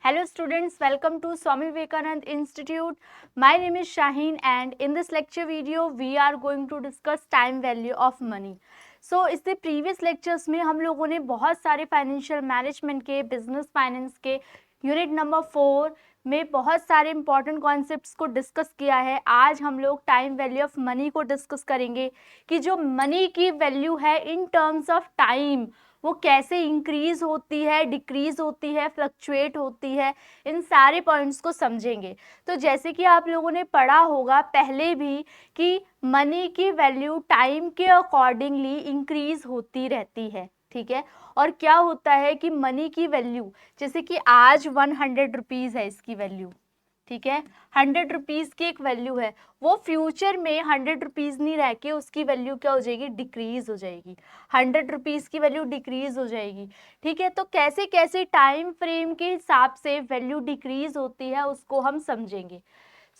Hello students, welcome to Swami Vivekanand Institute. My name is Shaheen and in this lecture video we are going to discuss time value of money. So इससे previous lectures में हम लोगों ने बहुत सारे financial management के, business finance के unit number 4 में बहुत सारे इंपॉर्टेंट कॉन्सेप्ट्स को डिस्कस किया है. आज हम लोग टाइम वैल्यू ऑफ मनी को डिस्कस करेंगे कि जो मनी की वैल्यू है इन टर्म्स ऑफ टाइम वो कैसे इंक्रीज होती है, डिक्रीज होती है, फ्लक्चुएट होती है, इन सारे पॉइंट्स को समझेंगे. तो जैसे कि आप लोगों ने पढ़ा होगा पहले भी कि मनी की वैल्यू टाइम के अकॉर्डिंगली इंक्रीज होती रहती है. ठीक है. और क्या होता है कि मनी की वैल्यू जैसे कि आज 100 रुपीज़ है इसकी वैल्यू. ठीक है. 100 रुपीज़ की एक वैल्यू है, वो फ्यूचर में 100 रुपीज़ नहीं रह के उसकी वैल्यू क्या हो जाएगी, डिक्रीज हो जाएगी. 100 रुपीज़ की वैल्यू डिक्रीज हो जाएगी. ठीक है. तो कैसे कैसे टाइम फ्रेम के हिसाब से वैल्यू डिक्रीज होती है उसको हम समझेंगे.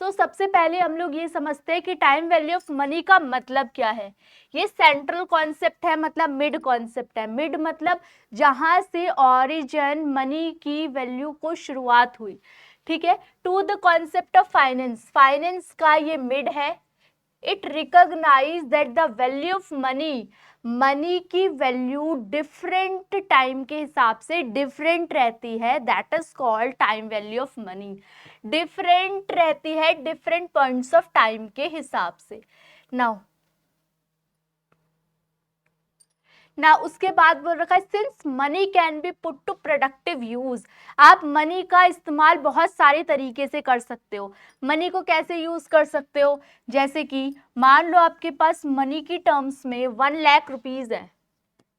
सबसे पहले हम लोग ये समझते हैं कि टाइम वैल्यू ऑफ मनी का मतलब क्या है. ये सेंट्रल कॉन्सेप्ट है, मतलब मिड कॉन्सेप्ट है. मिड मतलब जहां से ओरिजिन मनी की वैल्यू को शुरुआत हुई. ठीक है. To the concept of finance, finance का ये मिड है. It recognise that the value of money, money की वैल्यू डिफरेंट टाइम के हिसाब से डिफरेंट रहती है. That is called time value of money. Different रहती है डिफरेंट पॉइंट्स ऑफ टाइम के हिसाब से. ना उसके बाद बोल रखा है since money can be put to productive use. आप मनी का इस्तेमाल बहुत सारे तरीके से कर सकते हो. मनी को कैसे यूज कर सकते हो, जैसे कि मान लो आपके पास मनी की टर्म्स में 1 लाख रुपीज है.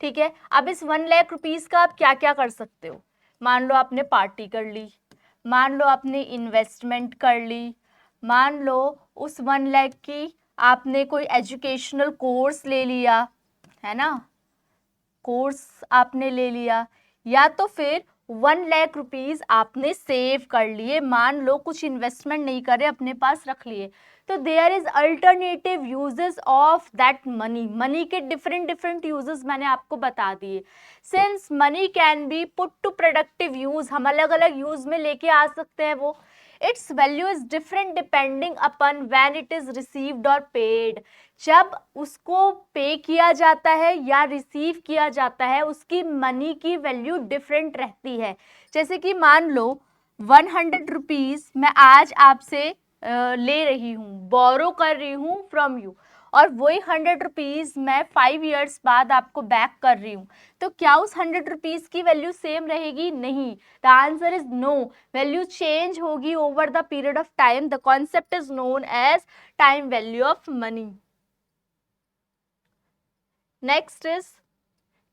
ठीक है. अब इस 1 लाख रुपीज का आप क्या क्या कर सकते हो. मान लो आपने पार्टी कर ली, मान लो आपने इन्वेस्टमेंट कर ली, मान लो उस 1 लाख की आपने कोई एजुकेशनल कोर्स ले लिया, है ना, कोर्स आपने ले लिया, या तो फिर 1 लाख रुपीज आपने सेव कर लिए. मान लो कुछ इन्वेस्टमेंट नहीं करे, अपने पास रख लिए. तो there is alternative uses of that money. Money के डिफरेंट डिफरेंट यूजेस मैंने आपको बता दिए. Since money can be put to productive use, हम अलग अलग यूज में लेके आ सकते हैं वो. It's value is different depending upon when it is received और पेड. जब उसको पे किया जाता है या रिसीव किया जाता है उसकी मनी की वैल्यू डिफरेंट रहती है. जैसे कि मान लो 100 रुपीज़ मैं आज आपसे ले रही हूँ, बोरो कर रही हूँ फ्रॉम यू, और वही 100 रुपीज़ मैं 5 ईयर्स बाद आपको बैक कर रही हूँ. तो क्या उस 100 रुपीज़ की वैल्यू सेम रहेगी? नहीं. The answer is no. Value change होगी over the period of time. The concept is known as time value of money. Next is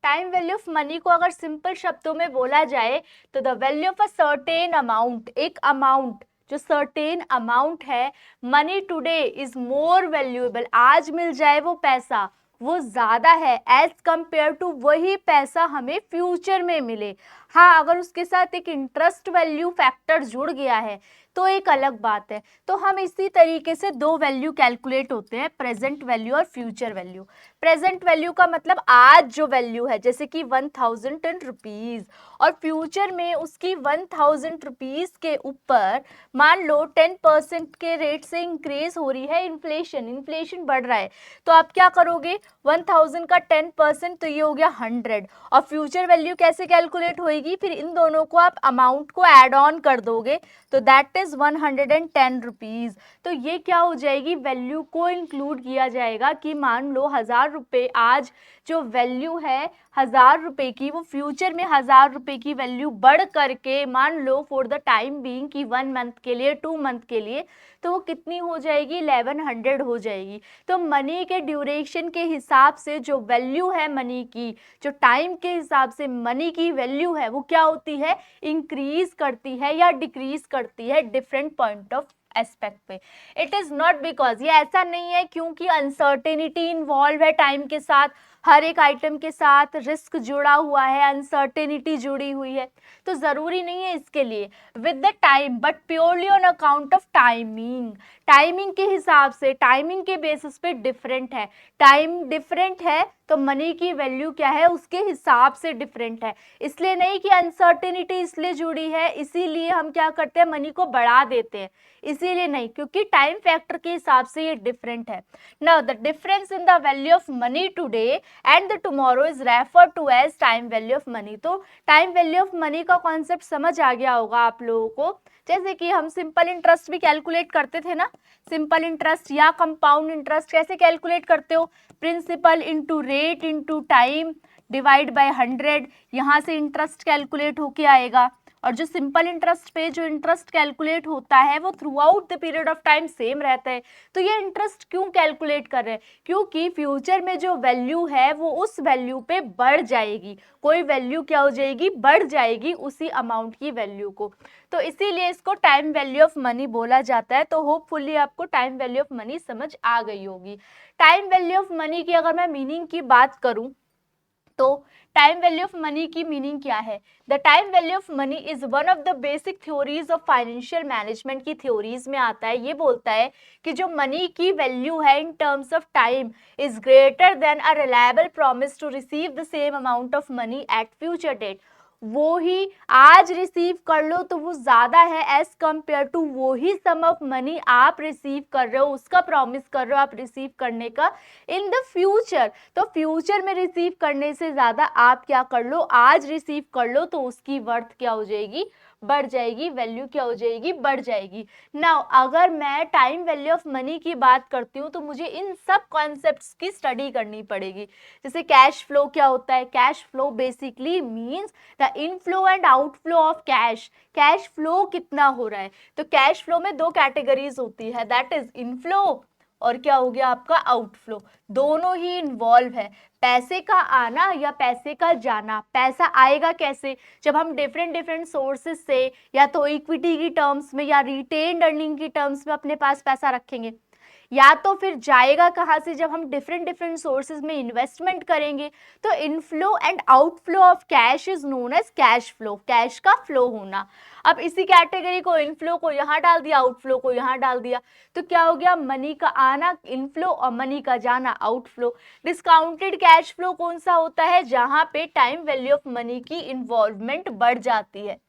time value of money को अगर सिंपल शब्दों में बोला जाए तो the value of a certain amount, एक amount जो सर्टेन अमाउंट है, money today is more valuable, आज मिल जाए वो पैसा वो ज़्यादा है एज कंपेयर टू वही पैसा हमें फ्यूचर में मिले. हाँ, अगर उसके साथ एक इंटरेस्ट वैल्यू फैक्टर जुड़ गया है तो एक अलग बात है. तो हम इसी तरीके से दो वैल्यू कैलकुलेट होते हैं, प्रेजेंट वैल्यू और फ्यूचर वैल्यू. प्रेजेंट वैल्यू का मतलब आज जो वैल्यू है, जैसे कि 1010 रुपीज़, और फ्यूचर में उसकी 1000 रुपीज़ के ऊपर मान लो 10% के रेट से इंक्रीज हो रही है इन्फ्लेशन, इन्फ्लेशन बढ़ रहा है. तो आप क्या करोगे, 1000 का 10% तो ये हो गया 100, और फ्यूचर वैल्यू कैसे कैलकुलेट होएगी, फिर इन दोनों को आप अमाउंट को ऐड ऑन कर दोगे तो दैट इज 110 रुपीज़. तो ये क्या हो जाएगी, वैल्यू को इंक्लूड किया जाएगा कि मान लो 1000 रुपये आज जो वैल्यू है 1000 रुपये की, वो फ्यूचर में 1000 रुपये की वैल्यू बढ़ करके मान लो फॉर द टाइम बीइंग कि 1 मंथ के लिए, 2 मंथ के लिए, तो वो कितनी हो जाएगी, 1100 हो जाएगी. तो मनी के ड्यूरेशन के हिसाब से जो वैल्यू है मनी की, जो टाइम के हिसाब से मनी की वैल्यू है, वो क्या होती है, इंक्रीज करती है या डिक्रीज करती है डिफरेंट पॉइंट ऑफ एस्पेक्ट पे. इट इज नॉट बिकॉज, ये ऐसा नहीं है क्योंकि अनसर्टेनिटी इन्वॉल्व है टाइम के साथ, हर एक आइटम के साथ रिस्क जुड़ा हुआ है, अनसर्टेनिटी जुड़ी हुई है, तो ज़रूरी नहीं है इसके लिए with the time, but purely on account of timing. Timing के हिसाब से, टाइमिंग के बेसिस पे डिफरेंट है, टाइम डिफरेंट है तो मनी की वैल्यू क्या है उसके हिसाब से डिफरेंट है। इसलिए नहीं कि अनसर्टेनिटी इसलिए जुड़ी है इसीलिए हम क्या करते हैं मनी को बढ़ा देते हैं, इसीलिए नहीं, क्योंकि टाइम फैक्टर के हिसाब से ये डिफरेंट है। Now the difference in the value of money today and the tomorrow is refer to as time value of money. तो टाइम वैल्यू ऑफ मनी का कॉन्सेप्ट समझ आ गया होगा आप लोगों को। जैसे कि हम सिंपल इंटरेस्ट भी कैलकुलेट करते थे ना, सिंपल इंटरेस्ट या कंपाउंड इंटरेस्ट कैसे कैलकुलेट करते हो, principal into rate into time divide by 100, यहाँ से इंटरेस्ट कैलकुलेट होके आएगा। और जो सिंपल इंटरेस्ट पे जो इंटरेस्ट कैलकुलेट होता है वो through out the period of time same रहता है। तो ये इंटरेस्ट क्यों कैलकुलेट कर रहे हैं, क्योंकि फ्यूचर में जो वैल्यू है वो उस वैल्यू पे बढ़ जाएगी, कोई वैल्यू क्या हो जाएगी, बढ़ जाएगी उसी अमाउंट की वैल्यू को, तो इसीलिए इसको टाइम वैल्यू ऑफ मनी बोला जाता है। तो होपफुली आपको टाइम वैल्यू ऑफ मनी समझ आ गई होगी। टाइम वैल्यू ऑफ मनी की अगर मैं मीनिंग की बात करूं तो टाइम वैल्यू ऑफ मनी की मीनिंग क्या है, the time value of money is one of the basic theories of financial management की थ्योरीज में आता है। ये बोलता है कि जो मनी की वैल्यू है in terms of time is greater than a reliable promise to receive the same amount of money at future date. वो ही आज रिसीव कर लो तो वो ज़्यादा है एज कंपेयर टू वो ही सम ऑफ मनी आप रिसीव कर रहे हो, उसका प्रॉमिस कर रहे हो आप रिसीव करने का इन द फ्यूचर। तो फ्यूचर में रिसीव करने से ज़्यादा आप क्या कर लो, आज रिसीव कर लो तो उसकी वर्थ क्या हो जाएगी, बढ़ जाएगी, वैल्यू क्या हो जाएगी, बढ़ जाएगी। नाउ अगर मैं टाइम वैल्यू ऑफ मनी की बात करती हूँ तो मुझे इन सब कॉन्सेप्ट्स की स्टडी करनी पड़ेगी। जैसे कैश फ्लो क्या होता है, cash flow basically means the inflow and outflow of cash, cash flow कितना हो रहा है। तो कैश फ्लो में दो कैटेगरीज होती है, दैट इज इनफ्लो और क्या हो गया आपका आउटफ्लो, दोनों ही इन्वॉल्व है। पैसे का आना या पैसे का जाना, पैसा आएगा कैसे, जब हम डिफरेंट सोर्सेस से या तो इक्विटी की टर्म्स में या रिटेन्ड अर्निंग की टर्म्स में अपने पास पैसा रखेंगे, या तो फिर जाएगा कहाँ से, जब हम डिफरेंट सोर्सेज में इन्वेस्टमेंट करेंगे। तो inflow and outflow of cash is known as cash flow, cash का फ्लो होना। अब इसी कैटेगरी को, इनफ्लो को यहाँ डाल दिया, आउटफ्लो को यहाँ डाल दिया, तो क्या हो गया, मनी का आना इनफ्लो और मनी का जाना आउटफ्लो। डिस्काउंटेड कैश फ्लो कौन सा होता है, जहाँ पे टाइम वैल्यू ऑफ मनी की इन्वॉल्वमेंट बढ़ जाती है।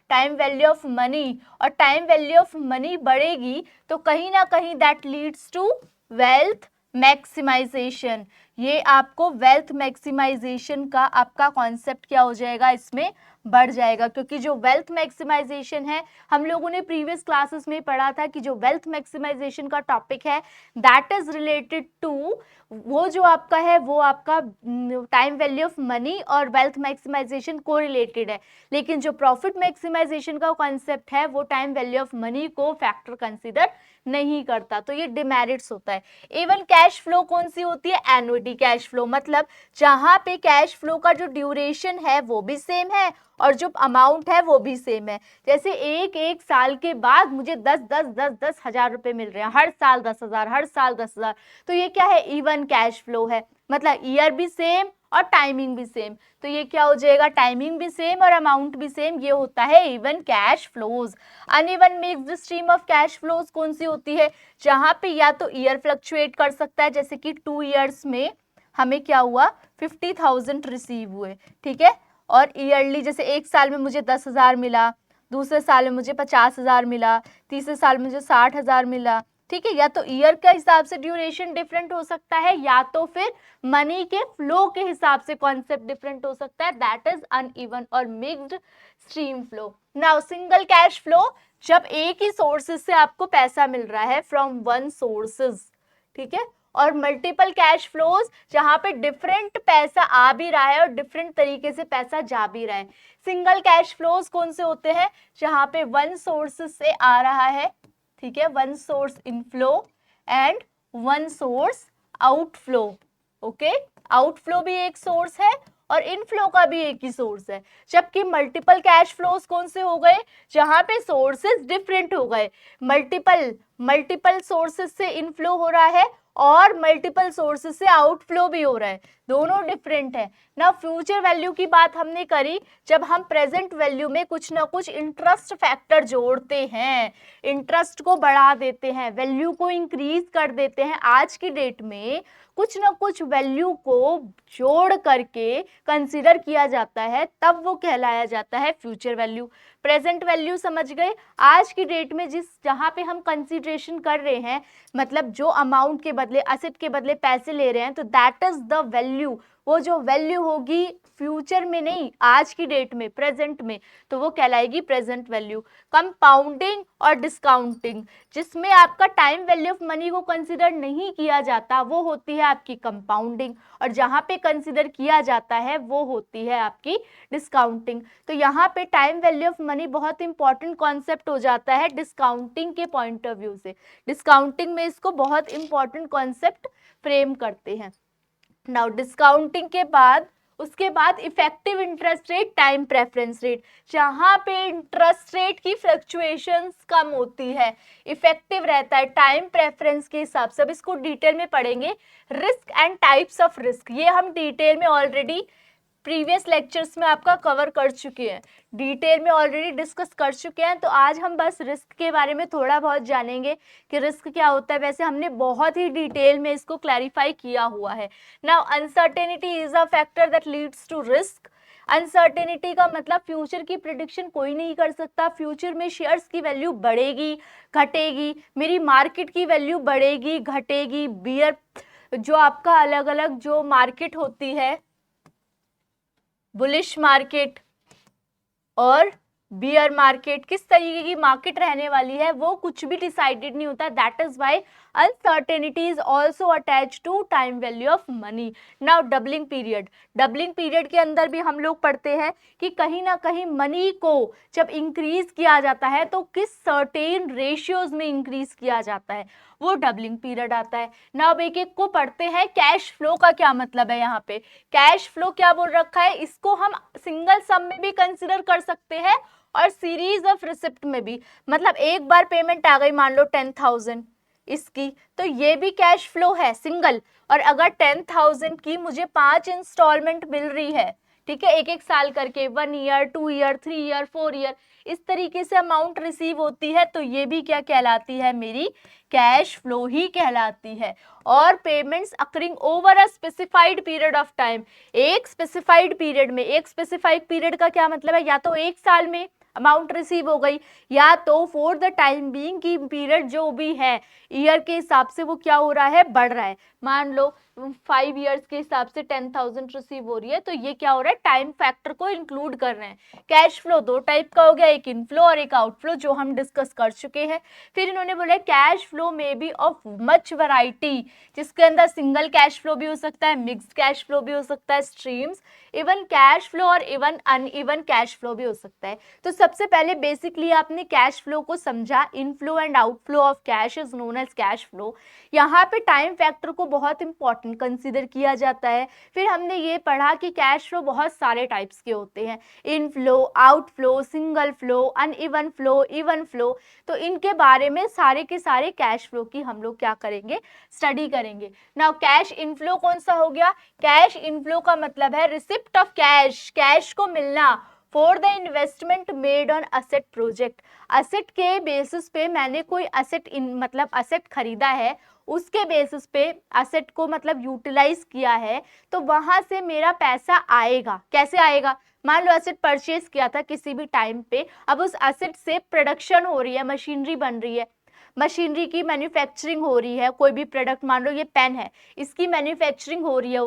टाइम वैल्यू ऑफ मनी और टाइम वैल्यू ऑफ मनी बढ़ेगी तो कहीं ना कहीं that leads to wealth maximisation. ये आपको वेल्थ मैक्सिमाइजेशन का आपका कॉन्सेप्ट क्या हो जाएगा, इसमें बढ़ जाएगा, क्योंकि जो वेल्थ मैक्सिमाइजेशन है हम लोगों ने प्रीवियस क्लासेस में पढ़ा था कि जो वेल्थ मैक्सिमाइजेशन का टॉपिक है दैट इज रिलेटेड टू, वो जो आपका है वो आपका टाइम वैल्यू ऑफ मनी और वेल्थ मैक्सिमाइजेशन को रिलेटेड है। लेकिन जो प्रॉफिट मैक्सिमाइजेशन का कॉन्सेप्ट है वो टाइम वैल्यू ऑफ मनी को फैक्टर कंसीडर नहीं करता, तो ये डिमेरिट्स होता है। इवन कैश फ्लो कौन सी होती है, एनुइटी कैश फ्लो, मतलब जहां पे कैश फ्लो का जो ड्यूरेशन है वो भी सेम है और जो अमाउंट है वो भी सेम है। जैसे एक साल के बाद मुझे 10 हजार रुपए मिल रहे हैं, हर साल 10,000, हर साल 10,000, तो ये क्या है, इवन कैश फ्लो है, मतलब ईयर भी सेम और टाइमिंग भी सेम। तो ये क्या हो जाएगा, टाइमिंग भी सेम और अमाउंट भी सेम, ये होता है even cash flows. Uneven mixed stream of cash flows कौन सी होती है, जहां पे या तो ईयर फ्लक्चुएट कर सकता है, जैसे कि 2 ईयर्स में हमें क्या हुआ 50,000 रिसीव हुए, ठीक है, और ईयरली जैसे एक साल में मुझे 10,000 मिला, दूसरे साल में मुझे 50,000 मिला, तीसरे साल में मुझे 60,000 मिला, ठीक है। या तो ईयर के हिसाब से ड्यूरेशन डिफरेंट हो सकता है या तो फिर मनी के फ्लो के हिसाब से कॉन्सेप्ट डिफरेंट हो सकता है, दैट इज अनइवन और mixed stream flow. Now single cash flow, जब एक ही सोर्सेज से आपको पैसा मिल रहा है फ्रॉम वन सोर्सेज, ठीक है, और मल्टीपल कैश फ्लोज जहां पे डिफरेंट पैसा आ भी रहा है और डिफरेंट तरीके से पैसा जा भी रहा है। सिंगल कैश फ्लोज कौन से होते हैं, जहां पे वन सोर्सेज से आ रहा है, ठीक है, one source inflow and one source outflow, okay, outflow भी एक सोर्स है और इनफ्लो का भी एक ही सोर्स है। जबकि मल्टीपल कैश फ्लोज कौन से हो गए, जहां पे सोर्सेज डिफरेंट हो गए, मल्टीपल सोर्सेज से इनफ्लो हो रहा है और मल्टीपल सोर्सेस से आउटफ्लो भी हो रहा है, दोनों डिफरेंट है ना। फ्यूचर वैल्यू की बात हमने करी जब हम प्रेजेंट वैल्यू में कुछ ना कुछ इंटरेस्ट फैक्टर जोड़ते हैं, इंटरेस्ट को बढ़ा देते हैं, वैल्यू को इंक्रीज कर देते हैं। आज की डेट में कुछ ना कुछ वैल्यू को जोड़ करके कंसीडर किया जाता है, तब वो कहलाया जाता है फ्यूचर वैल्यू। प्रेजेंट वैल्यू समझ गए, आज की डेट में जिस जहाँ पे हम कंसीडरेशन कर रहे हैं, मतलब जो अमाउंट के बदले, असेट के बदले पैसे ले रहे हैं, तो दैट इज द वैल्यू। वो जो वैल्यू होगी फ्यूचर में नहीं, आज की डेट में, प्रेजेंट में, तो वो कहलाएगी प्रेजेंट वैल्यू। कंपाउंडिंग और डिस्काउंटिंग, जिसमें आपका टाइम वैल्यू ऑफ मनी को कंसिडर नहीं किया जाता, वो होती है आपकी कंपाउंडिंग, और जहां पे कंसिडर किया जाता है वो होती है आपकी डिस्काउंटिंग। तो यहाँ पे टाइम वैल्यू ऑफ मनी बहुत इंपॉर्टेंट कॉन्सेप्ट हो जाता है डिस्काउंटिंग के पॉइंट ऑफ व्यू से। डिस्काउंटिंग में इसको बहुत इंपॉर्टेंट कॉन्सेप्ट फ्रेम करते हैं। नाउ डिस्काउंटिंग के बाद, उसके बाद effective interest rate, time preference rate, जहां पे इंटरेस्ट रेट की फ्लक्चुएशंस कम होती है, इफेक्टिव रहता है टाइम प्रेफरेंस के हिसाब से। अब इसको डिटेल में पढ़ेंगे। Risk and types of risk, ये हम डिटेल में ऑलरेडी प्रीवियस लेक्चर्स में आपका कवर कर चुके हैं, डिटेल में ऑलरेडी डिस्कस कर चुके हैं। तो आज हम बस रिस्क के बारे में थोड़ा बहुत जानेंगे कि रिस्क क्या होता है। वैसे हमने बहुत ही डिटेल में इसको क्लैरिफाई किया हुआ है। Now uncertainty is a factor that leads to risk. Uncertainty का मतलब फ्यूचर की प्रिडिक्शन कोई नहीं कर सकता। फ्यूचर में शेयर्स की वैल्यू बढ़ेगी घटेगी, मेरी मार्केट की वैल्यू बढ़ेगी घटेगी, बियर जो आपका अलग अलग जो मार्केट होती है, बुलिश मार्केट और बियर मार्केट, किस तरीके की मार्केट रहने वाली है वो कुछ भी डिसाइडेड नहीं होता। That is why uncertainty is also attach to time value of money. Now doubling period, doubling period के अंदर भी हम लोग पढ़ते हैं कि कहीं ना कहीं मनी को जब इंक्रीज किया जाता है तो किस सर्टेन रेशियोज में इंक्रीज किया जाता है, वो डबलिंग पीरियड आता है। ना अब एक एक को पढ़ते हैं। कैश फ्लो का क्या मतलब है, यहाँ पे कैश फ्लो क्या बोल रखा है, इसको हम सिंगल सम में भी कंसिडर कर सकते हैं और सीरीज ऑफ रिसिप्ट में भी। मतलब एक बार पेमेंट आ गई, मान लो 10,000 इसकी, तो ये भी कैश फ्लो है सिंगल। और अगर 10,000 की मुझे 5 इंस्टॉलमेंट मिल रही है, ठीक है, एक एक साल करके, 1 ईयर 2 ईयर 3 ईयर 4 ईयर, इस तरीके से अमाउंट रिसीव होती है, तो ये भी क्या कहलाती है, मेरी कैश फ्लो ही कहलाती है। और payments occurring over a specified period of time, एक स्पेसिफाइड पीरियड में, एक स्पेसिफाइड पीरियड का क्या मतलब है, या तो एक साल में अमाउंट रिसीव हो गई, या तो फॉर द टाइम बीइंग की पीरियड जो भी है ईयर के हिसाब से वो क्या हो रहा है, बढ़ रहा है। मान लो 5 ईयर्स के हिसाब से 10,000 रिसीव हो रही है, तो ये क्या हो रहा है, टाइम फैक्टर को इंक्लूड कर रहे हैं। कैश फ्लो दो टाइप का हो गया, एक इनफ्लो और एक आउटफ्लो, जो हम डिस्कस कर चुके हैं। फिर इन्होंने बोला कैश फ्लो में भी ऑफ मच वैरायटी, जिसके अंदर सिंगल कैश फ्लो भी हो सकता है, मिक्स्ड कैश फ्लो भी हो सकता है, स्ट्रीम्स, इवन कैश फ्लो और इवन अनइवन कैश फ्लो भी हो सकता है। तो सबसे पहले बेसिकली आपने कैश फ्लो को समझा, inflow and outflow of cash is known as cash flow. यहाँ पे टाइम फैक्टर को बहुत इंपॉर्टेंट कंसीडर किया जाता है। फिर हमने ये पढ़ा कि कैश फ्लो बहुत सारे टाइप्स के होते हैं, inflow, outflow, single flow, uneven flow, even flow. तो इनके बारे में सारे के सारे कैश फ्लो की हम लोग क्या करेंगे, स्टडी करेंगे। नाउ कैश इनफ्लो कौन सा हो गया, कैश इनफ्लो का मतलब है रिसिप्ट ऑफ कैश, कैश को मिलना for the investment made on asset project. Asset के बेसिस पे मैंने कोई असेट मतलब असेट खरीदा है, उसके बेसिस पे असेट को मतलब यूटिलाइज किया है, तो वहां से मेरा पैसा आएगा। कैसे आएगा, मान लो असेट परचेज किया था किसी भी टाइम पे, अब उस असेट से प्रोडक्शन हो रही है, मशीनरी बन रही है, मशीनरी की मैन्युफैक्चरिंग हो रही है, कोई भी प्रोडक्ट, मान लो ये पेन है, इसकी मैन्युफैक्चरिंग हो रही है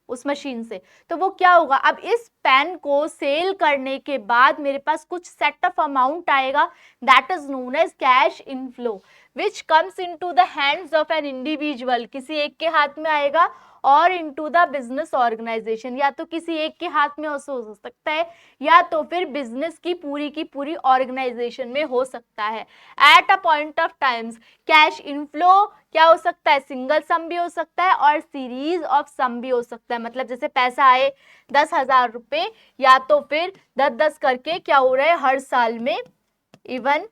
उस मशीन से, तो वो क्या होगा, अब इस पेन को सेल करने के बाद मेरे पास कुछ सेट ऑफ अमाउंट आएगा, that is known as cash inflow, which comes into the hands of an individual, किसी एक के हाथ में आएगा, और इनटू द बिजनेस ऑर्गेनाइजेशन, या तो किसी एक के हाथ में हो सकता है, या तो फिर बिजनेस की पूरी ऑर्गेनाइजेशन में हो सकता है। At a point of times cash inflow क्या हो सकता है, सिंगल सम भी हो सकता है और सीरीज ऑफ सम भी हो सकता है। मतलब जैसे पैसा आए 10,000 रुपये, या तो फिर 10-10 करके क्या हो रहा है हर साल में, इवन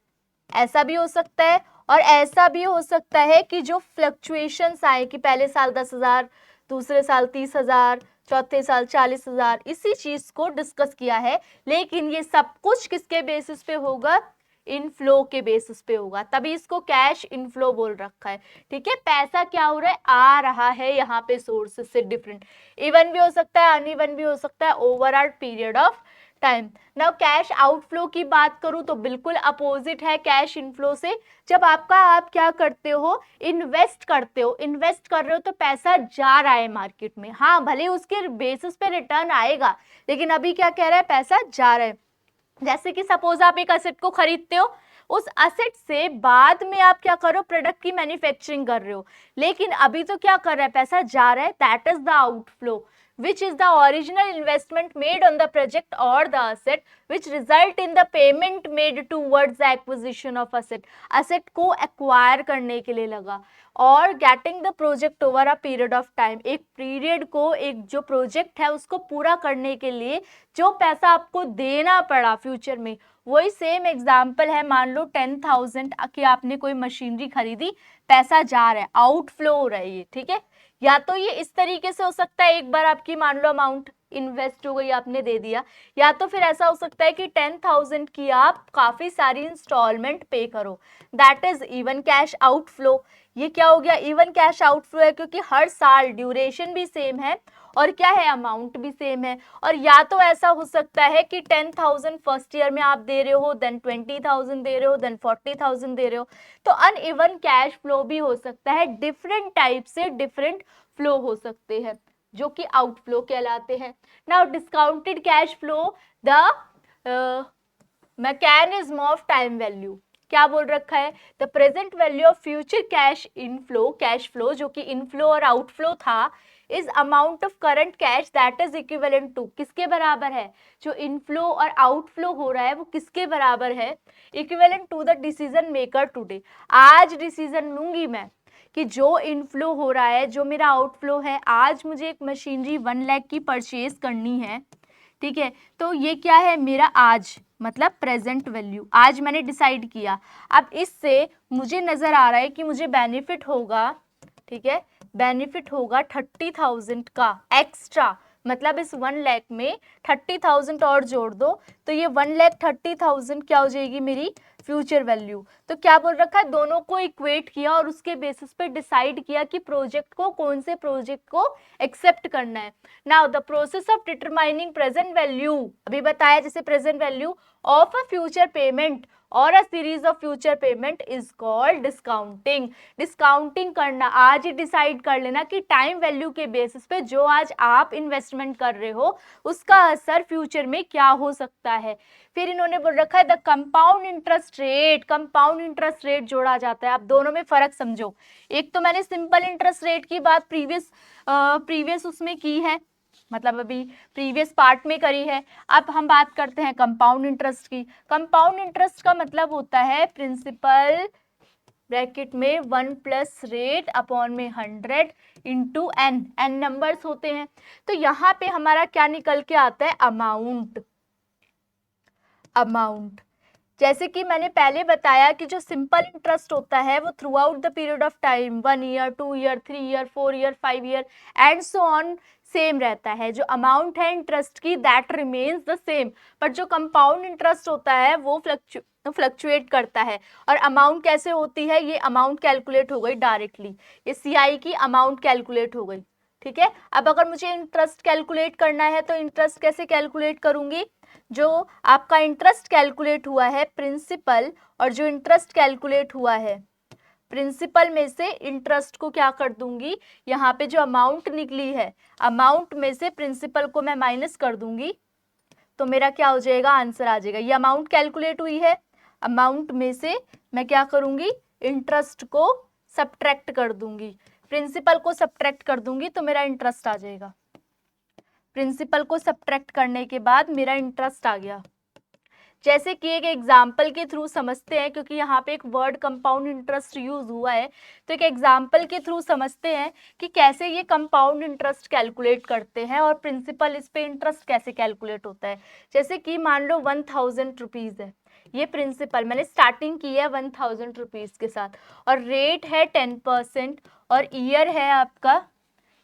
ऐसा भी हो सकता है। और ऐसा भी हो सकता है कि जो फ्लक्चुएशंस आए कि पहले साल 10,000, दूसरे साल 30,000, चौथे साल 40,000, इसी चीज को डिस्कस किया है। लेकिन ये सब कुछ किसके बेसिस पे होगा? इनफ्लो के बेसिस पे होगा, तभी इसको कैश इनफ्लो बोल रखा है। ठीक है, पैसा क्या हो रहा है? आ रहा है यहाँ पे सोर्सेस से डिफरेंट, इवन भी हो सकता है, अनइवन भी हो सकता है, over are period of time. Now cash outflow की बात करूं तो बिल्कुल अपोजिट है कैश इनफ्लो से। जब आप क्या करते हो? इन्वेस्ट करते हो, इन्वेस्ट कर रहे हो तो पैसा जा रहा है मार्केट में। हाँ, भले उसके बेसिस पे रिटर्न आएगा, लेकिन अभी क्या कह रहा है? पैसा जा रहा है। जैसे कि सपोज आप एक असेट को खरीदते हो, उस असेट से बाद में आप क्या करो? प्रोडक्ट की मैन्युफैक्चरिंग कर रहे हो, लेकिन अभी तो क्या कर रहा है? पैसा जा रहा है। That is the outflow which is the original investment made on the project or the asset which result in the payment made towards the acquisition of asset। asset को acquire करने के लिए लगा, और getting the project over a period of time, एक period को, एक जो प्रोजेक्ट है उसको पूरा करने के लिए जो पैसा आपको देना पड़ा फ्यूचर में, वही सेम एग्जाम्पल है। मान लो 10,000 कि आपने कोई मशीनरी खरीदी, पैसा जा रहा है, आउटफ्लो हो रहा है ये। ठीक है, या तो ये इस तरीके से हो सकता है, एक बार आपकी मान लो अमाउंट इन्वेस्ट हो गई, आपने दे दिया, या तो फिर ऐसा हो सकता है कि 10,000 की आप काफी सारी इंस्टॉलमेंट पे करो, that is even cash outflow. ये क्या हो गया? इवन कैश आउटफ्लो है, क्योंकि हर साल ड्यूरेशन भी सेम है और क्या है? अमाउंट भी सेम है। और या तो ऐसा हो सकता है कि 10,000 फर्स्ट ईयर में आप दे रहे हो, देन 20,000 दे रहे हो, देन 40,000 दे रहे हो, तो अनइवन कैश फ्लो भी हो सकता है। डिफरेंट टाइप से डिफरेंट फ्लो हो सकते हैं जो कि आउटफ्लो कहलाते हैं। Now discounted cash flow, the mechanism of time value. क्या बोल रखा है? The present value of future cash inflow, cash flow जो कि इनफ्लो और आउटफ्लो था, is amount of current cash that is equivalent to, किसके बराबर है? जो इनफ्लो और आउटफ्लो हो रहा है वो किसके बराबर है? Equivalent to the decision maker today. आज डिसीजन लूंगी मैं कि जो इनफ्लो हो रहा है, जो मेरा आउटफ्लो है, आज मुझे एक मशीनरी 1 लाख की परचेज करनी है। ठीक है, तो ये क्या है? मेरा आज मतलब प्रेजेंट वैल्यू, आज मैंने डिसाइड किया। अब इससे मुझे नजर आ रहा है कि मुझे बेनिफिट होगा। ठीक है, बेनिफिट होगा 30,000 का एक्स्ट्रा, मतलब इस 1 लाख में 30,000 और जोड़ दो तो ये 1,30,000 क्या हो जाएगी? मेरी फ्यूचर वैल्यू। तो क्या बोल रखा है? दोनों को इक्वेट किया और उसके बेसिस पे डिसाइड किया कि प्रोजेक्ट को, कौन से प्रोजेक्ट को एक्सेप्ट करना है। Now the process of determining present value, अभी बताया जैसे present value of a future payment और a series of future payment is called discounting. Discounting करना, आज ही डिसाइड कर लेना कि टाइम वैल्यू के बेसिस पे जो आज आप इन्वेस्टमेंट कर रहे हो उसका असर फ्यूचर में क्या हो सकता है। फिर इन्होंने बोल रखा है the compound interest rate, compound interest rate जोड़ा जाता है। आप दोनों में फर्क समझो, एक तो मैंने सिंपल इंटरेस्ट रेट की बात प्रीवियस उसमें की है, मतलब अभी प्रीवियस पार्ट में करी है। अब हम बात करते हैं कंपाउंड इंटरेस्ट की। कंपाउंड इंटरेस्ट का मतलब होता है प्रिंसिपल ब्रैकेट में 1 प्लस रेट अपॉन में 100 इंटू एन, एन नंबर्स होते हैं। तो यहाँ पे हमारा क्या निकल के आता है? अमाउंट। अमाउंट जैसे कि मैंने पहले बताया कि जो सिंपल इंटरेस्ट होता है वो through out the period of time 1 year, 2 year, 3 year, 4 year, 5 year and so on same रहता है। जो अमाउंट है इंटरेस्ट की that remains the same, but जो कंपाउंड इंटरेस्ट होता है वो फ्लक्चुएट करता है। और अमाउंट कैसे होती है? ये अमाउंट कैलकुलेट हो गई डायरेक्टली, ये सीआई की अमाउंट कैलकुलेट हो गई। ठीक है, अब अगर मुझे इंटरेस्ट कैलकुलेट करना है तो इंटरेस्ट कैसे कैलकुलेट करूंगी? जो आपका इंटरेस्ट कैलकुलेट हुआ है प्रिंसिपल, और जो इंटरेस्ट कैलकुलेट हुआ है प्रिंसिपल में से इंटरेस्ट को क्या कर दूंगी? यहाँ पे जो अमाउंट निकली है, अमाउंट में से प्रिंसिपल को मैं माइनस कर दूंगी, तो मेरा क्या हो जाएगा? आंसर आ जाएगा। ये अमाउंट कैलकुलेट हुई है, अमाउंट में से मैं क्या करूंगी? इंटरेस्ट को सब्ट्रैक्ट कर दूंगी, प्रिंसिपल को सब्ट्रैक्ट कर दूंगी तो मेरा इंटरेस्ट आ जाएगा। प्रिंसिपल को सब्ट्रैक्ट करने के बाद मेरा इंटरेस्ट आ गया। जैसे कि एक एग्जाम्पल के थ्रू समझते हैं, क्योंकि यहाँ पे एक वर्ड कंपाउंड इंटरेस्ट यूज हुआ है, तो एक एग्जाम्पल के थ्रू समझते हैं कि कैसे ये कंपाउंड इंटरेस्ट कैलकुलेट करते हैं और प्रिंसिपल इस पे इंटरेस्ट कैसे कैलकुलेट होता है। जैसे कि मान लो 1,000 रुपीज़ है, ये प्रिंसिपल मैंने स्टार्टिंग की है 1000 रुपीज़ के साथ, और रेट है 10%, और ईयर है आपका,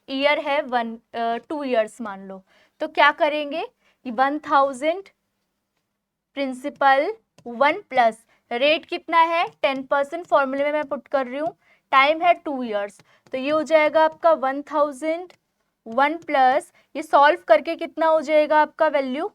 ईयर है 2 ईयर्स मान लो। तो क्या करेंगे, 1000 प्रिंसिपल 1 प्लस रेट कितना है 10%, फॉर्मूले में मैं पुट कर रही हूँ, टाइम है 2 ईयर्स, तो ये हो जाएगा आपका 1001 प्लस, ये सॉल्व करके कितना हो जाएगा आपका वैल्यू,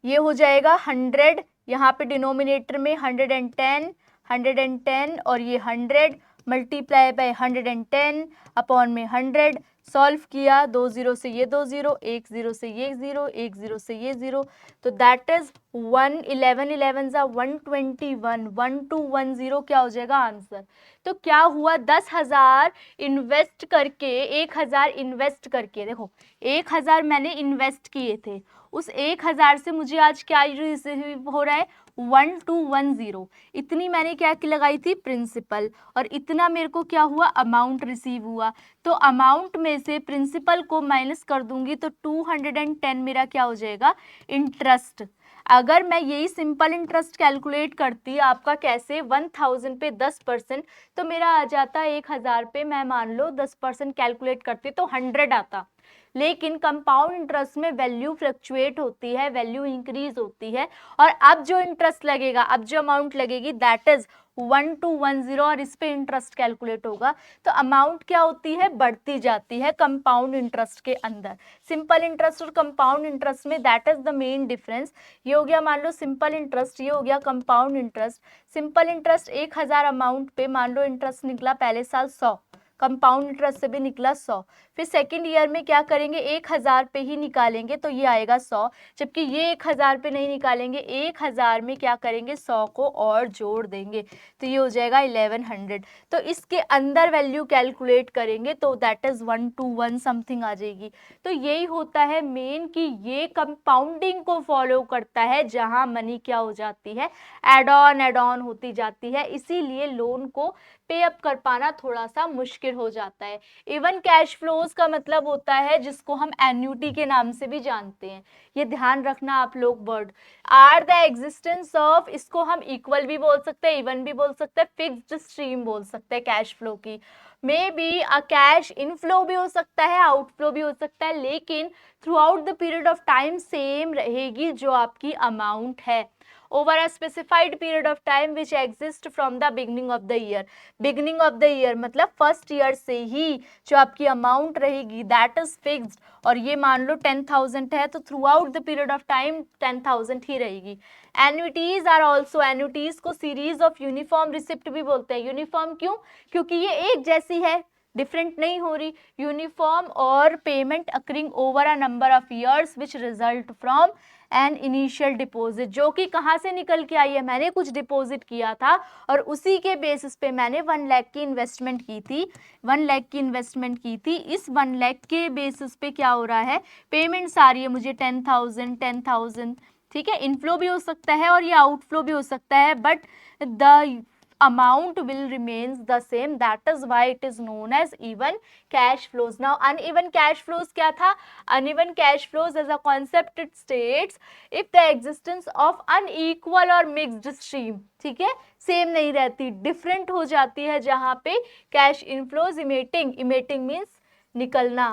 ये हो जाएगा 100, यहाँ पे डिनोमिनेटर में 110, 110 और ये 100 मल्टीप्लाई बाय 110 अपॉन में 100, सॉल्व किया, 2 0 से ये 2 0, 1 0 से ये 0, 1 0 से ये 0, तो दैट इज 1 11 11 जा 121, 1210 क्या हो जाएगा आंसर। तो क्या हुआ, 10,000 इन्वेस्ट करके, 1,000 इन्वेस्ट करके, देखो 1,000 मैंने इन्वेस्ट किए थे, उस 1,000 से मुझे आज क्या रिसीव हो रहा है 1210, इतनी मैंने क्या लगाई थी प्रिंसिपल, और इतना मेरे को क्या हुआ अमाउंट रिसीव हुआ। तो अमाउंट में से प्रिंसिपल को माइनस कर दूंगी तो 210 मेरा क्या हो जाएगा इंटरेस्ट। अगर मैं यही सिंपल इंटरेस्ट कैलकुलेट करती आपका कैसे 1000 पे 10%, तो मेरा आ जाता 1,000 पे, मैं मान लो 10% कैलकुलेट करती तो 100 आता। लेकिन कंपाउंड इंटरेस्ट में वैल्यू फ्लक्चुएट होती है, वैल्यू इंक्रीज होती है, और अब जो इंटरेस्ट लगेगा, अब जो अमाउंट लगेगी दैट इज 1210, और इस पे इंटरेस्ट कैलकुलेट होगा। तो अमाउंट क्या होती है, बढ़ती जाती है कंपाउंड इंटरेस्ट के अंदर। सिंपल इंटरेस्ट और कंपाउंड इंटरेस्ट में that is the main difference. ये हो गया मान लो सिंपल इंटरेस्ट, ये हो गया compound interest. Simple interest 1,000 amount पे मान लो इंटरेस्ट निकला पहले साल 100, कंपाउंड इंटरेस्ट से भी निकला 100, फिर सेकेंड ईयर में क्या करेंगे 1,000 पे ही निकालेंगे तो ये आएगा 100, जबकि ये 1,000 पे नहीं निकालेंगे, 1,000 में क्या करेंगे 100 को और जोड़ देंगे, तो ये हो जाएगा 1100। तो इसके अंदर वैल्यू कैलकुलेट करेंगे तो दैट इज 121 समथिंग आ जाएगी। तो यही होता है मेन कि ये कंपाउंडिंग को फॉलो करता है, जहां मनी क्या हो जाती है एड ऑन होती जाती है, इसीलिए लोन को पे अप कर पाना थोड़ा सा मुश्किल हो जाता है। इवन कैश फ्लोज का मतलब होता है जिसको हम एन्युटी के नाम से भी जानते हैं, ये ध्यान रखना आप लोग word, are the existence of, इसको हम इक्वल भी बोल सकते हैं, इवन भी बोल सकते हैं, फिक्स्ड स्ट्रीम बोल सकते हैं कैश फ्लो की। May be a cash inflow भी हो सकता है, आउटफ्लो भी हो सकता है, लेकिन through out the period of time same रहेगी जो आपकी अमाउंट है, over a specified period of time which exists from the beginning of the year। beginning of the year मतलब फर्स्ट ईयर से ही जो आपकी अमाउंट रहेगी दैट इज फिक्स्ड, और ये मान लो 10,000 है तो through out the period of time 10,000 ही रहेगी। एन्युटीज आर ऑल्सो, एन्युटीज को सीरीज ऑफ यूनिफॉर्म रिसिप्ट भी बोलते हैं। यूनिफॉर्म क्यों, क्योंकि ये एक जैसी है, डिफरेंट नहीं हो रही। यूनिफॉर्म और payment occurring over a number of years which result from an initial deposit, जो कि कहाँ से निकल के आई है, मैंने कुछ डिपॉजिट किया था और उसी के बेसिस पे मैंने 1 लाख की इन्वेस्टमेंट की थी, 1 लाख की इन्वेस्टमेंट की थी, इस 1 लाख के बेसिस पे क्या हो रहा है पेमेंट्स आ रही है मुझे 10,000, ठीक है। इनफ्लो भी हो सकता है और ये आउटफ्लो भी हो सकता है, but the amount will remains the same, that is why it is known as even cash flows। now uneven cash flows क्या था, uneven cash flows as a concept it states if the existence of unequal or mixed stream, ठीक है, same नहीं रहती, different हो जाती है, जहां पे कैश इनफ्लोज इमेटिंग मीन्स निकलना,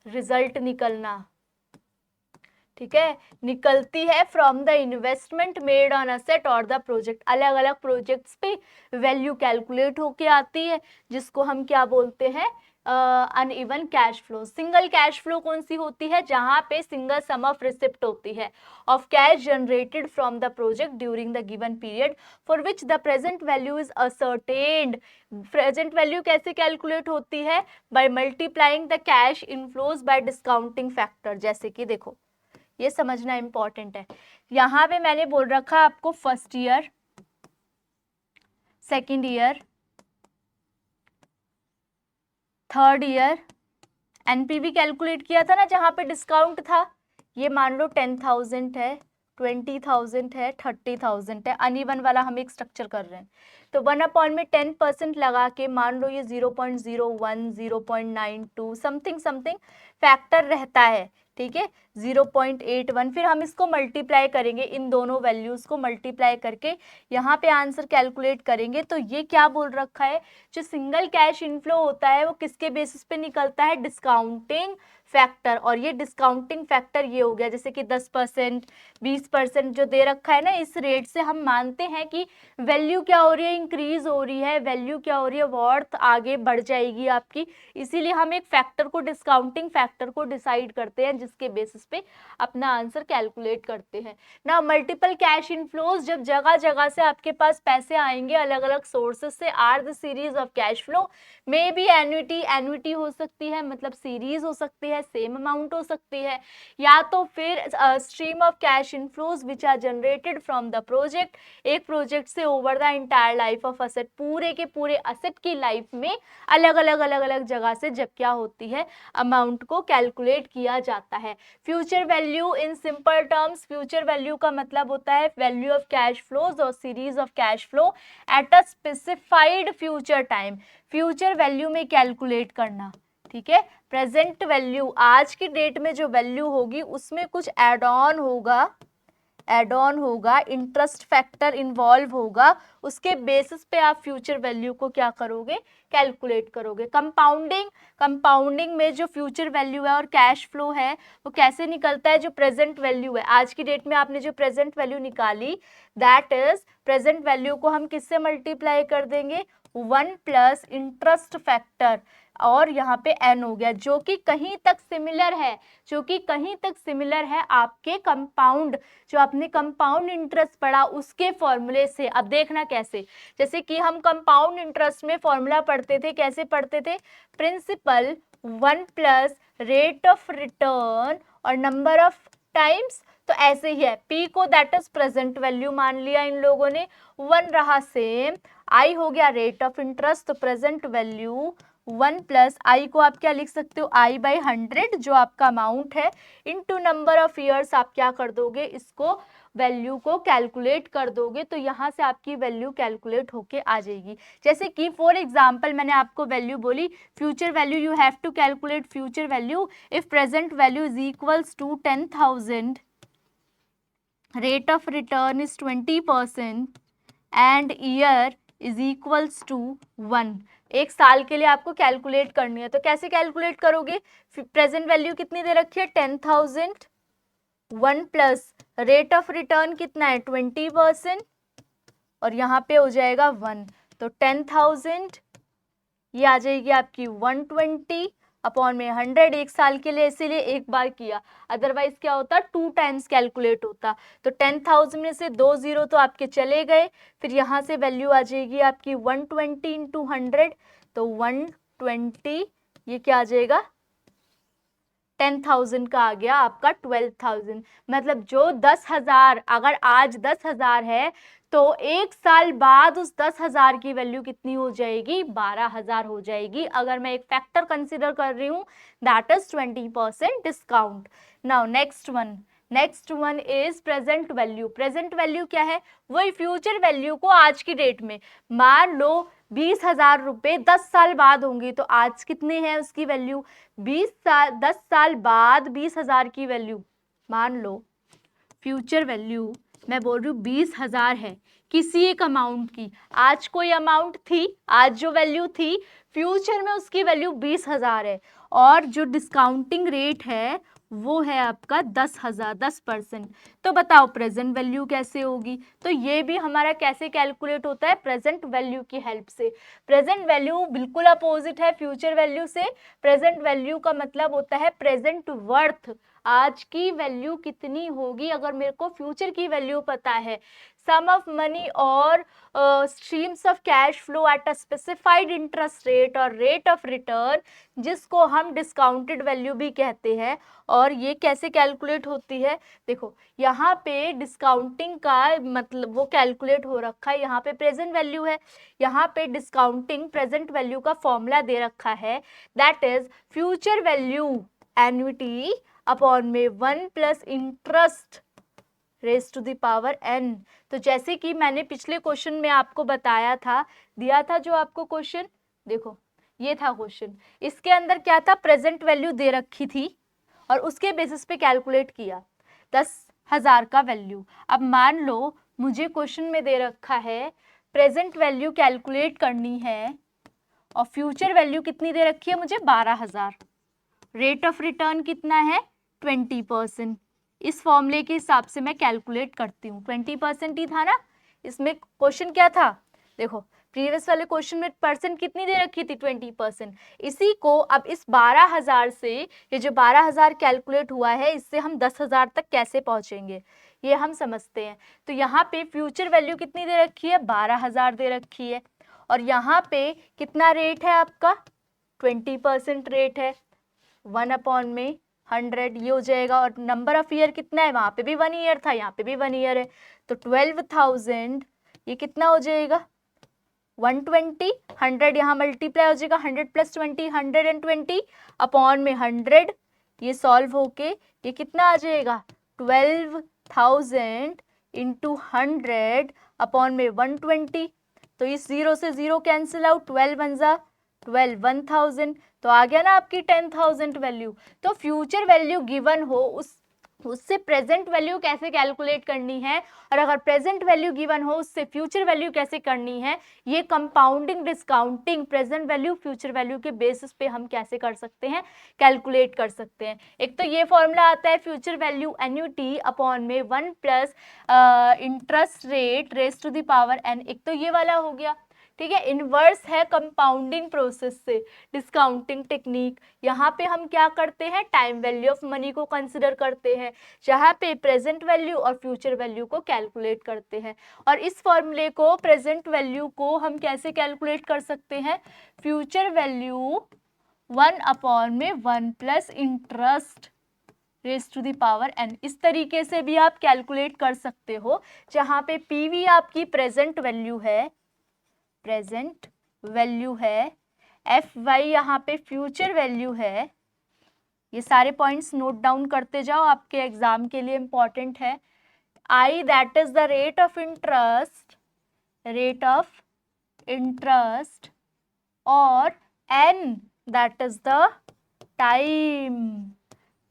रिजल्ट निकलना, ठीक है, निकलती है from the investment made on asset और द प्रोजेक्ट। अलग अलग प्रोजेक्ट्स पे वैल्यू कैलकुलेट होके आती है, जिसको हम क्या बोलते हैं uneven cash flow. Single cash flow कौन सी होती है, जहां पे सिंगल सम ऑफ रिसिप्ट होती है of cash generated from the project during the given period for which the present value is ascertained. Present value कैसे कैलकुलेट होती है, by multiplying the cash inflows bye discounting factor. जैसे कि देखो ये समझना इंपॉर्टेंट है, यहाँ पे मैंने बोल रखा आपको first year, second year, third year, NPV calculate किया था ना जहाँ पे डिस्काउंट था, ये मान लो 10,000 है, 20,000 है, 30,000 है, अनइवन वाला हम एक स्ट्रक्चर कर रहे हैं, तो 1/10% लगा के मान लो ये 0.01, 0.92 समथिंग फैक्टर रहता है, ठीक है 0.81। फिर हम इसको मल्टीप्लाई करेंगे, इन दोनों वैल्यूज़ को मल्टीप्लाई करके यहाँ पे आंसर कैलकुलेट करेंगे। तो ये क्या बोल रखा है, जो सिंगल कैश इनफ्लो होता है वो किसके बेसिस पे निकलता है, डिस्काउंटिंग फैक्टर। और ये डिस्काउंटिंग फैक्टर ये हो गया जैसे कि 10%, 20% जो दे रखा है ना, इस रेट से हम मानते हैं कि वैल्यू क्या हो रही है, इंक्रीज हो रही है, वैल्यू क्या हो रही है, वर्थ आगे बढ़ जाएगी आपकी। इसीलिए हम एक फैक्टर को, डिस्काउंटिंग फैक्टर को डिसाइड करते हैं, जिसके बेसिस पे अपना आंसर कैलकुलेट करते हैं ना। मल्टीपल कैश इनफ्लोज, जब जगह जगह से आपके पास पैसे आएंगे अलग अलग सोर्सेस से, are the series of cash flow. May be annuity, annuity हो सकती है मतलब सीरीज हो सकती है, सेम अमाउंट हो सकती है, या तो फिर stream of cash inflows which are generated from the project, एक प्रोजेक्ट से over the entire life of asset, पूरे के पूरे असेट की लाइफ में अलग अलग जगह से जब क्या होती है, अमाउंट को कैलकुलेट किया जाता है। Future value in simple terms, future value का मतलब होता है वैल्यू ऑफ कैश फ्लोज और series of cash flow at a specified future time, future value में कैलकुलेट करना। ठीक है, प्रेजेंट वैल्यू, आज की डेट में जो वैल्यू होगी उसमें कुछ एड ऑन होगा, इंटरेस्ट फैक्टर इन्वॉल्व होगा, उसके बेसिस पे आप फ्यूचर वैल्यू को क्या करोगे, कैलकुलेट करोगे। कंपाउंडिंग में जो फ्यूचर वैल्यू है और कैश फ्लो है वो कैसे निकलता है, जो प्रेजेंट वैल्यू है, आज की डेट में आपने जो प्रेजेंट वैल्यू निकाली, दैट इज प्रेजेंट वैल्यू को हम किससे मल्टीप्लाई कर देंगे, 1 प्लस इंटरेस्ट फैक्टर, और यहाँ पे n हो गया, जो कि कहीं तक सिमिलर है आपके कंपाउंड, जो आपने कंपाउंड इंटरेस्ट पढ़ा उसके फॉर्मूले से। अब देखना कैसे, जैसे कि हम कंपाउंड इंटरेस्ट में फॉर्मूला पढ़ते थे, कैसे पढ़ते थे, principal 1 plus rate of return और नंबर ऑफ टाइम्स। तो ऐसे ही है, p को दैट इज प्रेजेंट वैल्यू मान लिया इन लोगों ने, 1 रहा सेम, i हो गया रेट ऑफ इंटरेस्ट, तो प्रेजेंट वैल्यू 1 प्लस आई को आप क्या लिख सकते हो, i बाई 100 जो आपका अमाउंट है, इनटू नंबर ऑफ ईयर्स, आप क्या कर दोगे, इसको वैल्यू को कैलकुलेट कर दोगे, तो यहाँ से आपकी वैल्यू कैलकुलेट होके आ जाएगी। जैसे कि फॉर एग्जांपल मैंने आपको वैल्यू बोली, future value, you have to calculate future value if present value is equals to 10,000, rate of return is 20% and year is equals to 1। एक साल के लिए आपको कैलकुलेट करनी है, तो कैसे कैलकुलेट करोगे, प्रेजेंट वैल्यू कितनी दे रखी है 10,000, 1 प्लस रेट ऑफ रिटर्न कितना है 20%, और यहाँ पे हो जाएगा 1, तो 10,000 ये आ जाएगी आपकी 120 अपॉन में 100 एक साल के लिए, इसीलिए एक बार किया, अदरवाइज क्या होता 2 टाइम्स कैलकुलेट होता। तो 10,000 में से 2 जीरो तो आपके चले गए, फिर यहाँ से वैल्यू आ जाएगी आपकी 120 इंटू 100, तो 120 ये क्या आ जाएगा 10,000 का आ गया आपका 12,000। मतलब जो 10,000, अगर आज 10,000 है तो एक साल बाद उस 10,000 की वैल्यू कितनी हो जाएगी, 12,000 हो जाएगी। अगर मैं एक फैक्टर कंसिडर कर रही हूँ, that is 20% discount. Now next one is present value. Present value क्या है, वही फ्यूचर वैल्यू को आज की डेट में, मान लो 20,000 रुपये 10 साल बाद होंगी, तो आज कितने हैं उसकी वैल्यू 10 साल बाद 20,000 की वैल्यू, मान लो फ्यूचर वैल्यू मैं बोल रही हूँ 20,000 है किसी एक अमाउंट की, आज कोई अमाउंट थी, आज जो वैल्यू थी, फ्यूचर में उसकी वैल्यू 20,000 है, और जो डिस्काउंटिंग रेट है वो है आपका 10,000, 10%। तो बताओ प्रेजेंट वैल्यू कैसे होगी, तो ये भी हमारा कैसे कैलकुलेट होता है, प्रेजेंट वैल्यू की हेल्प से। प्रेजेंट वैल्यू बिल्कुल अपोजिट है फ्यूचर वैल्यू से। प्रेजेंट वैल्यू का मतलब होता है प्रेजेंट वर्थ, आज की वैल्यू कितनी होगी, अगर मेरे को फ्यूचर की वैल्यू पता है। सम ऑफ मनी और streams of cash flow at a specified interest rate और रेट ऑफ रिटर्न, जिसको हम डिस्काउंटेड वैल्यू भी कहते हैं। और ये कैसे कैलकुलेट होती है, देखो यहाँ पे डिस्काउंटिंग का मतलब वो कैलकुलेट हो रखा है, यहाँ पे प्रेजेंट वैल्यू है, यहाँ पे डिस्काउंटिंग प्रेजेंट वैल्यू का फॉर्मूला दे रखा है, that is future value annuity upon में 1 plus interest raise to the power n। तो जैसे कि मैंने पिछले क्वेश्चन में आपको बताया था, दिया था जो आपको क्वेश्चन, देखो ये था क्वेश्चन, इसके अंदर क्या था, प्रेजेंट वैल्यू दे रखी थी और उसके बेसिस पे कैलकुलेट किया 10,000 का वैल्यू। अब मान लो मुझे क्वेश्चन में दे रखा है प्रेजेंट वैल्यू कैलकुलेट करनी है और फ्यूचर वैल्यू कितनी दे रखी है मुझे 12,000। रेट ऑफ रिटर्न कितना है 20%। इस फॉर्मूले के हिसाब से मैं कैलकुलेट करती हूँ। 20% ही था ना, इसमें क्वेश्चन क्या था देखो, प्रीवियस वाले क्वेश्चन में परसेंट कितनी दे रखी थी 20%। इसी को अब इस 12,000 से, ये जो 12,000 कैलकुलेट हुआ है, इससे हम 10,000 तक कैसे पहुंचेंगे ये हम समझते हैं। तो यहाँ पे फ्यूचर वैल्यू कितनी दे रखी है 12,000 दे रखी है, और यहाँ पे कितना रेट है आपका 20% रेट है, 1/100 ये हो जाएगा। और नंबर ऑफ ईयर कितना है, वहाँ पे भी 1 ईयर था, यहाँ पे भी 1 ईयर है, तो 12,000 ये कितना हो जाएगा 120, 100 यहाँ मल्टीप्लाई हो जाएगा, 100 + 20 120 अपॉन में 100, ये सॉल्व होके ये कितना आ जाएगा 12,000 × 100 अपॉन में 120। तो इस 0 से 0 कैंसिल आउट, 12 1 ज़ा 12, 1000, तो आ गया ना आपकी 10,000 वैल्यू। तो फ्यूचर वैल्यू गिवन हो उससे प्रेजेंट वैल्यू कैसे कैलकुलेट करनी है, और अगर प्रेजेंट वैल्यू गिवन हो उससे फ्यूचर वैल्यू कैसे करनी है, ये compounding discounting present value future value के बेसिस पे हम कैसे कर सकते हैं, कैलकुलेट कर सकते हैं। एक तो ये फॉर्मूला आता है फ्यूचर वैल्यू एन्युटी अपॉन में 1 plus interest rate raise to the power n, एक तो ये वाला हो गया, ठीक है। इनवर्स है कंपाउंडिंग प्रोसेस से डिस्काउंटिंग टेक्निक। यहाँ पे हम क्या करते हैं टाइम वैल्यू ऑफ मनी को कंसिडर करते हैं, जहाँ पे प्रेजेंट वैल्यू और फ्यूचर वैल्यू को कैलकुलेट करते हैं। और इस फॉर्मूले को प्रेजेंट वैल्यू को हम कैसे कैलकुलेट कर सकते हैं, future value 1/1 plus interest raise to the power n, इस तरीके से भी आप कैलकुलेट कर सकते हो, जहाँ पे पीवी आपकी प्रेजेंट वैल्यू है, प्रेजेंट वैल्यू है, एफ वाई यहाँ पे फ्यूचर वैल्यू है। ये सारे पॉइंट्स नोट डाउन करते जाओ, आपके एग्जाम के लिए इंपॉर्टेंट है। I that is the rate of interest, और N that is the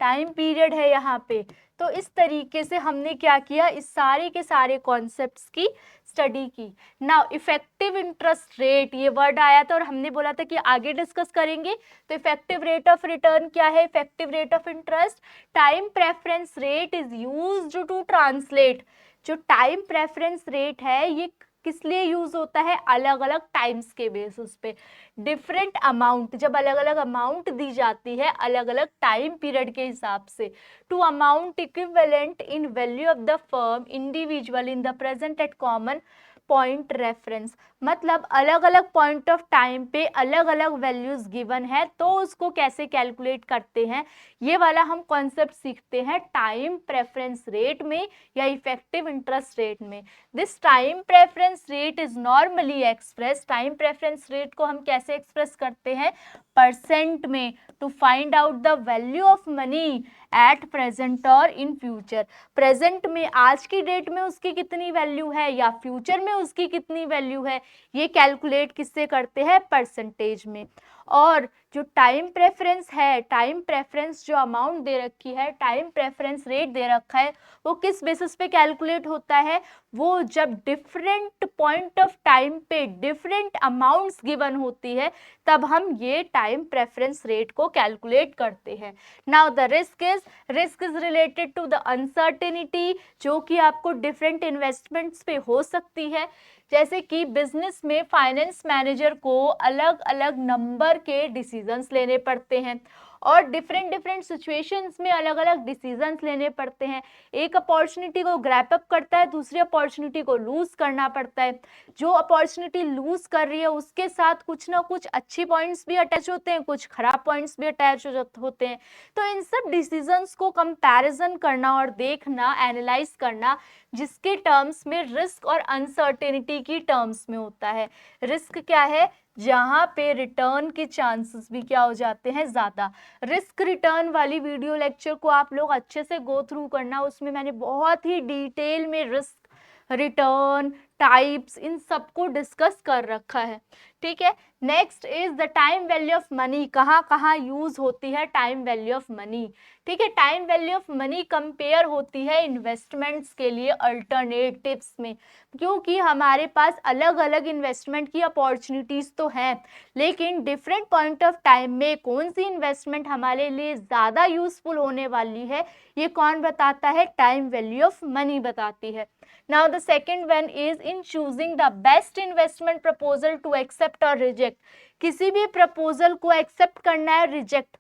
time period है यहाँ पे। तो इस तरीके से हमने क्या किया, इस सारे के सारे कॉन्सेप्ट्स की स्टडी की। नाउ इफेक्टिव इंटरेस्ट रेट ये वर्ड आया था और हमने बोला था कि आगे डिस्कस करेंगे। तो इफेक्टिव रेट ऑफ रिटर्न क्या है, effective rate of interest time preference rate is used to translate. जो टाइम प्रेफरेंस रेट है ये किस लिए यूज होता है, अलग अलग टाइम्स के बेसिस पे डिफरेंट अमाउंट, जब अलग अलग अमाउंट दी जाती है अलग अलग टाइम पीरियड के हिसाब से, to amount equivalent in value of the firm individual in the present at common point reference. मतलब अलग अलग पॉइंट ऑफ टाइम पे अलग अलग वैल्यूज गिवन है, तो उसको कैसे कैलकुलेट करते हैं, ये वाला हम कॉन्सेप्ट सीखते हैं टाइम प्रेफरेंस रेट में या इफेक्टिव इंटरेस्ट रेट में। This time preference rate is normally express, time preference rate को हम कैसे एक्सप्रेस करते हैं परसेंट में, to find out the value of money at present और इन फ्यूचर। प्रेजेंट में आज की डेट में उसकी कितनी वैल्यू है या फ्यूचर में उसकी कितनी वैल्यू है, ये कैलकुलेट किससे करते हैं परसेंटेज में। और जो टाइम प्रेफरेंस है, टाइम प्रेफरेंस जो अमाउंट दे रखी है, टाइम प्रेफरेंस रेट दे रखा है, वो किस बेसिस पे कैलकुलेट होता है, वो जब डिफरेंट पॉइंट ऑफ टाइम पे डिफरेंट अमाउंट्स गिवन होती है तब हम ये टाइम प्रेफरेंस रेट को कैलकुलेट करते हैं। Now the risk is related to the uncertainty, जो कि आपको डिफरेंट इन्वेस्टमेंट्स पे हो सकती है। जैसे कि बिजनेस में फाइनेंस मैनेजर को अलग अलग नंबर के डिसीजंस लेने पड़ते हैं और डिफरेंट सिचुएशंस में अलग अलग डिसीजंस लेने पड़ते हैं। एक अपॉर्चुनिटी को ग्रैप अप करता है, दूसरी अपॉर्चुनिटी को लूज करना पड़ता है। जो अपॉर्चुनिटी लूज कर रही है उसके साथ कुछ ना कुछ अच्छी पॉइंट्स भी अटैच होते हैं, कुछ खराब पॉइंट्स भी अटैच होते हैं। तो इन सब डिसीजंस को कंपैरिजन करना और देखना, एनालाइज करना, जिसके टर्म्स में रिस्क और अनसर्टेनिटी की टर्म्स में होता है। रिस्क क्या है, जहाँ पे रिटर्न के चांसेस भी क्या हो जाते हैं ज़्यादा। रिस्क रिटर्न वाली वीडियो लेक्चर को आप लोग अच्छे से गो थ्रू करना, उसमें मैंने बहुत ही डिटेल में रिस्क रिटर्न टाइप्स, इन सबको डिस्कस कर रखा है, ठीक है। Next is the time value of money, कहाँ कहाँ यूज होती है टाइम वैल्यू ऑफ मनी, ठीक है। Time value of money compare होती है इन्वेस्टमेंट्स के लिए अल्टरनेटिव्स में, क्योंकि हमारे पास अलग अलग इन्वेस्टमेंट की अपॉर्चुनिटीज तो हैं, लेकिन डिफरेंट पॉइंट ऑफ टाइम में कौन सी इन्वेस्टमेंट हमारे लिए ज़्यादा यूजफुल होने वाली है, ये कौन बताता है, टाइम वैल्यू ऑफ मनी बताती है। Now the second one is in choosing the best investment proposal to accept और रिजेक्ट, किसी भी प्रपोजल को एक्सेप्ट करना है, रिजेक्ट,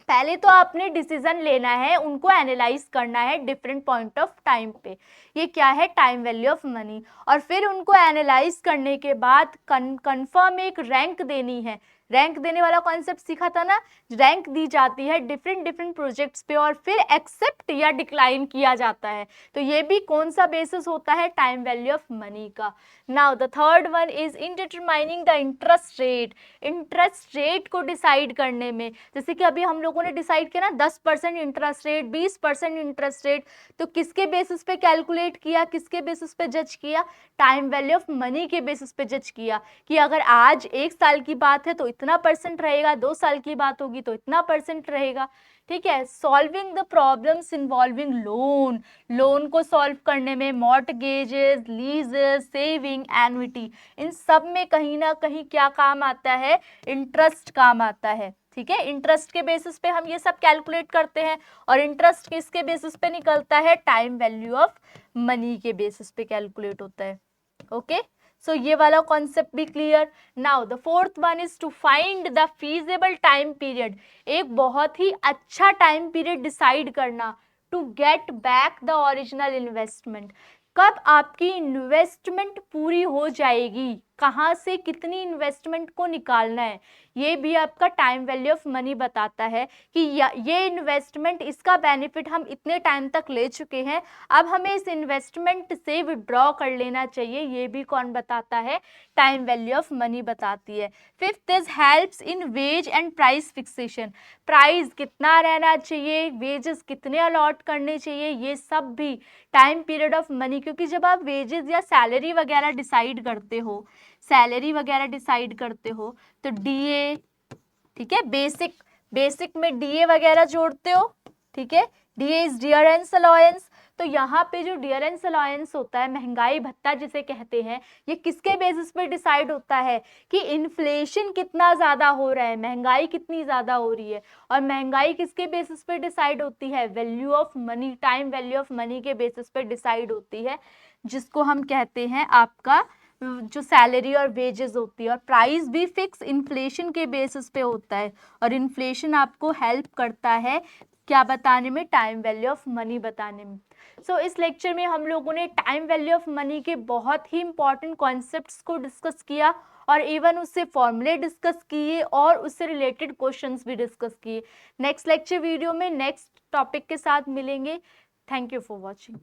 पहले तो आपने डिसीजन लेना है, उनको एनालाइज करना है डिफरेंट पॉइंट ऑफ टाइम पे, ये क्या है, टाइम वैल्यू ऑफ मनी, और फिर उनको एनालाइज करने के बाद कंफर्म एक रैंक देनी है। रैंक देने वाला कॉन्सेप्ट सीखा था ना, रैंक दी जाती है डिफरेंट डिफरेंट प्रोजेक्ट्स पे और फिर एक्सेप्ट या डिक्लाइन किया जाता है, तो ये भी कौन सा बेसिस होता है, टाइम वैल्यू ऑफ मनी का। Now the third one is in determining the interest rate, interest rate को डिसाइड करने में, जैसे कि अभी हम लोगों ने डिसाइड किया ना 10% इंटरेस्ट रेट, 20% इंटरेस्ट रेट, तो किसके बेसिस पे कैलकुलेट किया, किसके बेसिस पे जज किया, टाइम वैल्यू ऑफ मनी के बेसिस पे जज किया, कि अगर आज 1 साल की बात है तो इतना परसेंट रहेगा, 2 साल की बात होगी तो इतना परसेंट रहेगा, ठीक है। Solving the problems involving loan, loan को सॉल्व करने में मॉर्टगेजेस, लीजेस, सेविंग, एन्युटी, इन सब में कहीं ना कहीं क्या काम आता है, इंटरेस्ट काम आता है, ठीक है। इंटरेस्ट के बेसिस पे हम ये सब कैलकुलेट करते हैं, और इंटरेस्ट किसके बेसिस पे निकलता है, टाइम वैल्यू ऑफ मनी के बेसिस पे कैलकुलेट होता है, ओके। सो ये वाला कॉन्सेप्ट भी clear. Now the fourth one is to find the feasible time period, एक बहुत ही अच्छा टाइम पीरियड डिसाइड करना to get back the original investment, कब आपकी इन्वेस्टमेंट पूरी हो जाएगी, कहाँ से कितनी इन्वेस्टमेंट को निकालना है, ये भी आपका टाइम वैल्यू ऑफ मनी बताता है कि ये इन्वेस्टमेंट, इसका बेनिफिट हम इतने टाइम तक ले चुके हैं, अब हमें इस इन्वेस्टमेंट से विड्रॉ कर लेना चाहिए, ये भी कौन बताता है, टाइम वैल्यू ऑफ मनी बताती है। Fifth is helps in wage and price fixation, price कितना रहना चाहिए, वेजेस कितने अलॉट करने चाहिए, ये सब भी टाइम पीरियड ऑफ मनी, क्योंकि जब आप वेजेस या सैलरी वगैरह डिसाइड करते हो, सैलरी वगैरह डिसाइड करते हो तो डीए, ठीक है, बेसिक में डीए वगैरह जोड़ते हो, ठीक है, डीए इज डियरेंस अलाउंस, तो यहाँ पे जो डियरेंस अलाउंस होता है, महंगाई भत्ता जिसे कहते हैं, ये किसके बेसिस पे डिसाइड होता है कि इन्फ्लेशन कितना ज़्यादा हो रहा है, महंगाई कितनी ज़्यादा हो रही है, और महंगाई किसके बेसिस पे डिसाइड होती है, value of money, time value of money के बेसिस पे डिसाइड होती है, जिसको हम कहते हैं आपका जो सैलरी और वेजेस होती है, और प्राइस भी फिक्स इन्फ्लेशन के बेसिस पे होता है, और इन्फ्लेशन आपको हेल्प करता है क्या बताने में, टाइम वैल्यू ऑफ मनी बताने में। सो इस लेक्चर में हम लोगों ने टाइम वैल्यू ऑफ मनी के बहुत ही इंपॉर्टेंट कॉन्सेप्ट्स को डिस्कस किया, और इवन उससे फॉर्मूले डिस्कस किए और उससे रिलेटेड क्वेश्चंस भी डिस्कस किए। नेक्स्ट लेक्चर वीडियो में नेक्स्ट टॉपिक के साथ मिलेंगे। Thank you for watching.